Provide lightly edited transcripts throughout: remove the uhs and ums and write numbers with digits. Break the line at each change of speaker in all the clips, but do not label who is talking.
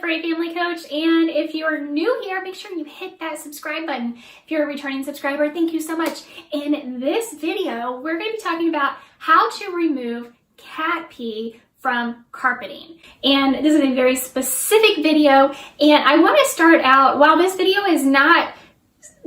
Great Family Coach, and if you're new here, make sure you hit that subscribe button. If you're a returning subscriber, thank you so much. In this video, we're going to be talking about how to remove cat pee from carpeting. And this is a very specific video, and I want to start out, while this video is not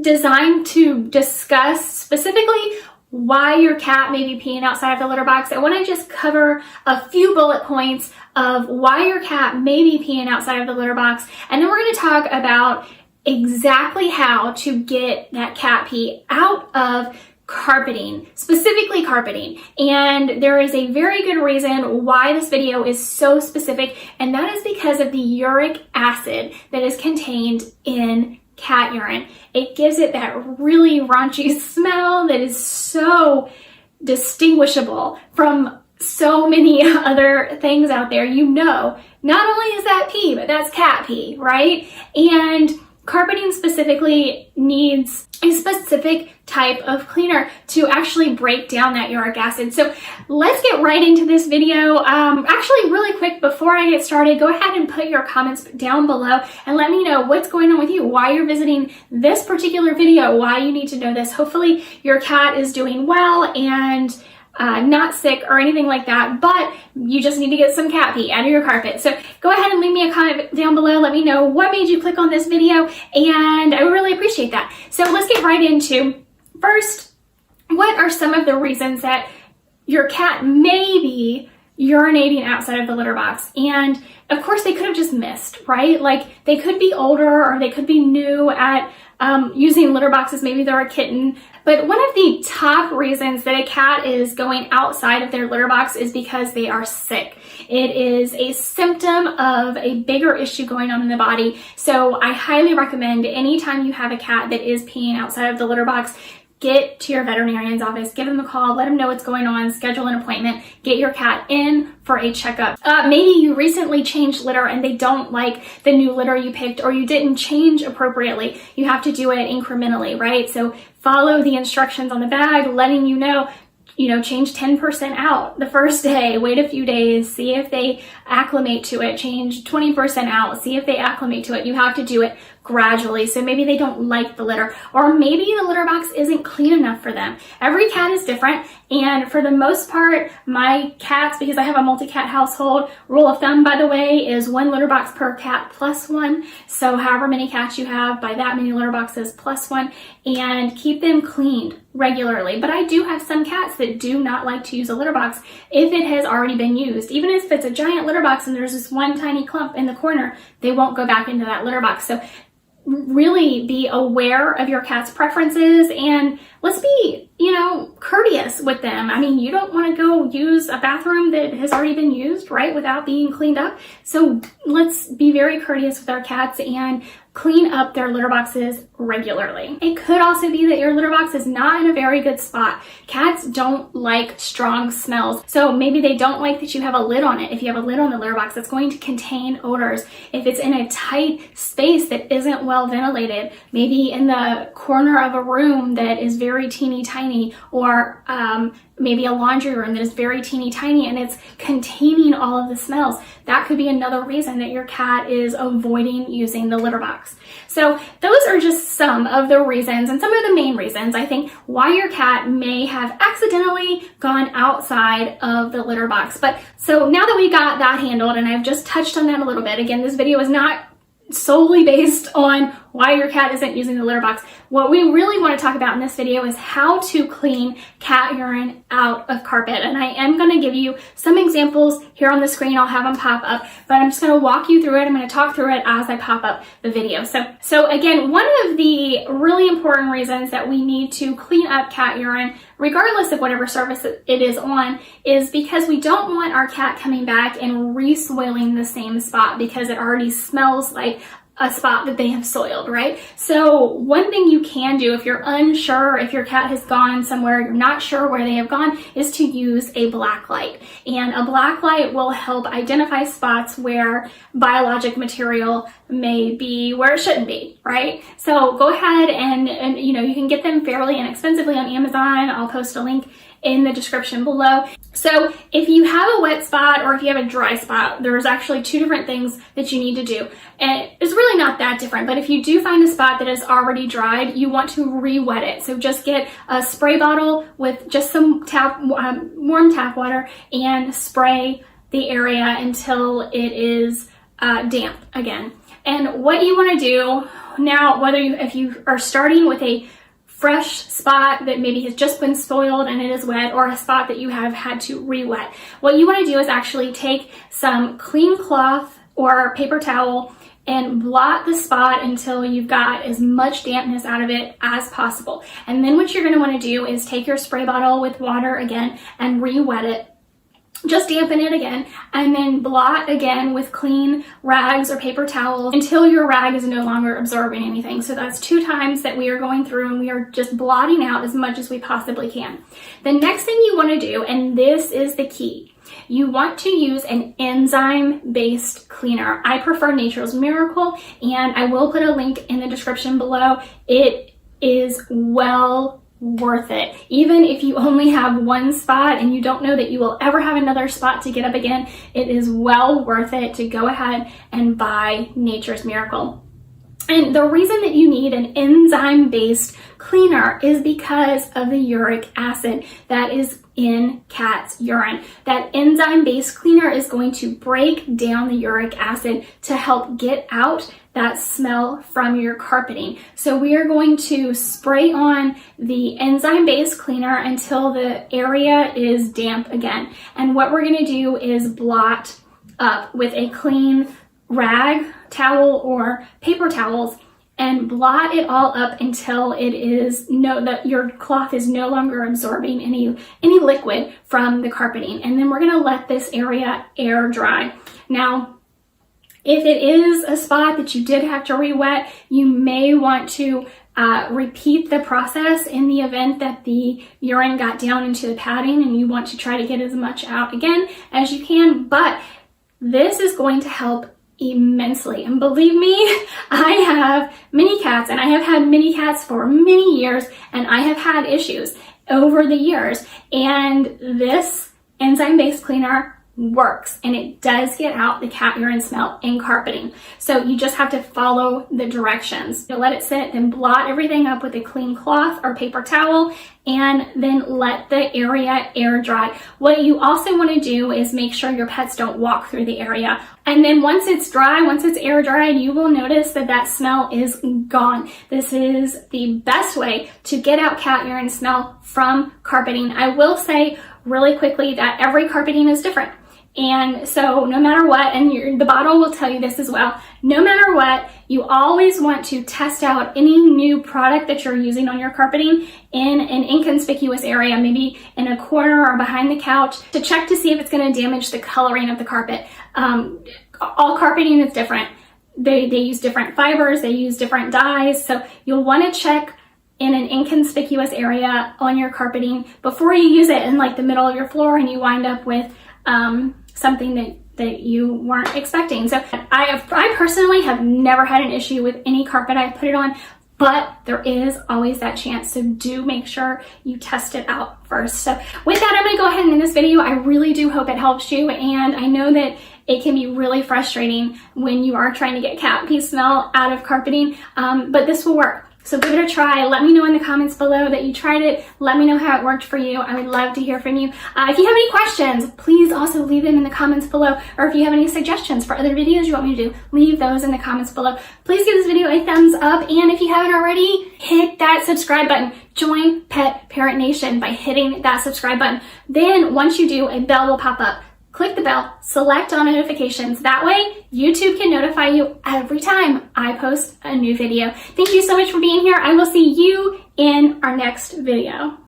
designed to discuss specifically why your cat may be peeing outside of the litter box, I want to just cover a few bullet points of why your cat may be peeing outside of the litter box, and then we're going to talk about exactly how to get that cat pee out of carpeting, specifically carpeting. And there is a very good reason why this video is so specific, and that is because of the uric acid that is contained in cat urine. It gives it that really raunchy smell that is so distinguishable from so many other things out there. You know, not only is that pee, but that's cat pee, right? And carpeting specifically needs a specific type of cleaner to actually break down that uric acid. So let's get right into this video. Actually, really quick, before I get started, go ahead and put your comments down below and let me know what's going on with you, why you're visiting this particular video, why you need to know this. Hopefully your cat is doing well and not sick or anything like that, but you just need to get some cat pee out of your carpet. So go ahead and leave me a comment down below. Let me know what made you click on this video, and I would really appreciate that. So let's get right into, first, what are some of the reasons that your cat may be urinating outside of the litter box? And of course, they could have just missed, right? Like, they could be older, or they could be new at using litter boxes. Maybe they're a kitten. But one of the top reasons that a cat is going outside of their litter box is because they are sick. It is a symptom of a bigger issue going on in the body. So I highly recommend, anytime you have a cat that is peeing outside of the litter box, get to your veterinarian's office, give them a call, let them know what's going on, schedule an appointment, get your cat in for a checkup. Maybe you recently changed litter and they don't like the new litter you picked, or you didn't change appropriately. You have to do it incrementally, right? So follow the instructions on the bag, letting you know, change 10% out the first day, wait a few days, see if they acclimate to it, change 20% out, see if they acclimate to it. You have to do it gradually. So maybe they don't like the litter, or maybe the litter box isn't clean enough for them. Every cat is different, and for the most part, my cats, because I have a multi-cat household, rule of thumb, by the way, is 1 litter box per cat plus 1. So however many cats you have, by that many litter boxes plus 1, and keep them cleaned regularly. But I do have some cats that do not like to use a litter box if it has already been used. Even if it's a giant litter box and there's this one tiny clump in the corner, they won't go back into that litter box. So really be aware of your cat's preferences, and let's be, courteous with them. I mean, you don't want to go use a bathroom that has already been used, right, without being cleaned up. So let's be very courteous with our cats and clean up their litter boxes regularly. It could also be that your litter box is not in a very good spot. Cats don't like strong smells, so maybe they don't like that you have a lid on it. If you have a lid on the litter box, it's going to contain odors. If it's in a tight space that isn't well ventilated, maybe in the corner of a room that is very teeny tiny, or maybe a laundry room that is very teeny tiny and it's containing all of the smells, that could be another reason that your cat is avoiding using the litter box. So those are just some of the reasons, and some of the main reasons, I think, why your cat may have accidentally gone outside of the litter box. But so now that we got that handled, and I've just touched on that a little bit, again, this video is not solely based on why your cat isn't using the litter box. What we really want to talk about in this video is how to clean cat urine out of carpet. And I am going to give you some examples here on the screen. I'll have them pop up, but I'm just going to walk you through it. I'm going to talk through it as I pop up the video. So again, one of the really important reasons that we need to clean up cat urine, regardless of whatever surface it is on, is because we don't want our cat coming back and re-soiling the same spot because it already smells like a spot that they have soiled, right? So one thing you can do if you're unsure if your cat has gone somewhere, you're not sure where they have gone, is to use a black light. And a black light will help identify spots where biologic material may be where it shouldn't be, right? So go ahead and you can get them fairly inexpensively on Amazon. I'll post a link in the description below. So if you have a wet spot or if you have a dry spot, there's actually two different things that you need to do. And it's really not that different, but if you do find a spot that is already dried, you want to re-wet it. So just get a spray bottle with just some warm tap water and spray the area until it is damp again. And what you want to do now, if you are starting with a fresh spot that maybe has just been soiled and it is wet, or a spot that you have had to re-wet, what you want to do is actually take some clean cloth or paper towel and blot the spot until you've got as much dampness out of it as possible. And then what you're going to want to do is take your spray bottle with water again and re-wet it. Just dampen it again, and then blot again with clean rags or paper towels until your rag is no longer absorbing anything. So that's 2 times that we are going through, and we are just blotting out as much as we possibly can. The next thing you want to do, and this is the key, you want to use an enzyme-based cleaner. I prefer Nature's Miracle, and I will put a link in the description below. It is well worth it. Even if you only have one spot and you don't know that you will ever have another spot to get up again, it is well worth it to go ahead and buy Nature's Miracle. And the reason that you need an enzyme-based cleaner is because of the uric acid that is in cat's urine. That enzyme-based cleaner is going to break down the uric acid to help get out that smell from your carpeting. So we are going to spray on the enzyme-based cleaner until the area is damp again. And what we're going to do is blot up with a clean rag, towel, or paper towels, and blot it all up until it is that your cloth is no longer absorbing any liquid from the carpeting. And then we're going to let this area air dry. Now, if it is a spot that you did have to re-wet, you may want to repeat the process in the event that the urine got down into the padding and you want to try to get as much out again as you can. But this is going to help immensely. And believe me, I have many cats, and I have had many cats for many years, and I have had issues over the years. And this enzyme-based cleaner works, and it does get out the cat urine smell in carpeting. So you just have to follow the directions. You let it sit, then blot everything up with a clean cloth or paper towel, and then let the area air dry. What you also want to do is make sure your pets don't walk through the area. And then once it's dry, once it's air dried, you will notice that that smell is gone. This is the best way to get out cat urine smell from carpeting. I will say really quickly that every carpeting is different. And so no matter what, and the bottle will tell you this as well, no matter what, you always want to test out any new product that you're using on your carpeting in an inconspicuous area, maybe in a corner or behind the couch, to check to see if it's going to damage the coloring of the carpet. All carpeting is different. They use different fibers, they use different dyes, so you'll want to check in an inconspicuous area on your carpeting before you use it in like the middle of your floor and you wind up with something that you weren't expecting. So I personally have never had an issue with any carpet I've put it on, but there is always that chance. So do make sure you test it out first. So with that, I'm going to go ahead and end this video. I really do hope it helps you. And I know that it can be really frustrating when you are trying to get cat pee smell out of carpeting, but this will work. So give it a try. Let me know in the comments below that you tried it. Let me know how it worked for you. I would love to hear from you. If you have any questions, please also leave them in the comments below. Or if you have any suggestions for other videos you want me to do, leave those in the comments below. Please give this video a thumbs up. And if you haven't already, hit that subscribe button. Join Pet Parent Nation by hitting that subscribe button. Then once you do, a bell will pop up. Click the bell, select all notifications. That way, YouTube can notify you every time I post a new video. Thank you so much for being here. I will see you in our next video.